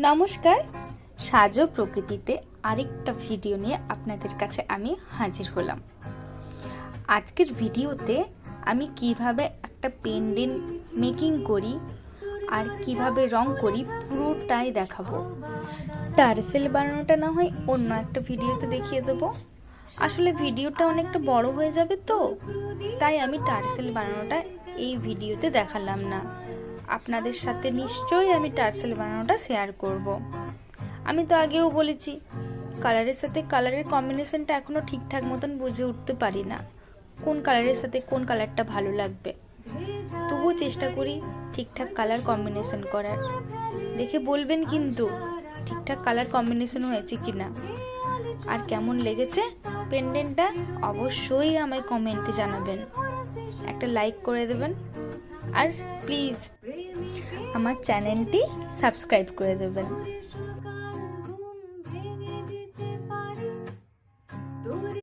নমস্কার, সাজো প্রকৃতিতে আরেকটা ভিডিও নিয়ে আপনাদের কাছে আমি হাজির হলাম। আজকের ভিডিওতে আমি কিভাবে একটা পেন্ডেন্ট মেকিং করি আর কিভাবে রং করি পুরোটাই দেখাবো। টার্সেল বানানোটা না হয় অন্য একটা ভিডিওতে দেখিয়ে দেবো। আসলে ভিডিওটা অনেকটা বড় হয়ে যাবে, তো তাই আমি টার্সেল বানানোটা এই ভিডিওতে দেখালাম না। আপনাদের সাথে নিশ্চয়ই আমি টার্সেল বানানোটা শেয়ার করব। আমি তো আগেও বলেছি, কালারের সাথে কালারের কম্বিনেশনটা এখনও ঠিকঠাক মতন বুঝে উঠতে পারি না, কোন কালারের সাথে কোন কালারটা ভালো লাগবে। তবুও চেষ্টা করি ঠিকঠাক কালার কম্বিনেশন করার। দেখে বলবেন কিন্তু ঠিকঠাক কালার কম্বিনেশন হয়েছে কিনা, আর কেমন লেগেছে পেন্ডেন্টটা অবশ্যই আমায় কমেন্টে জানাবেন। একটা লাইক করে দেবেন, আর প্লিজ আমার চ্যানেলটি সাবস্ক্রাইব করে দেবেন।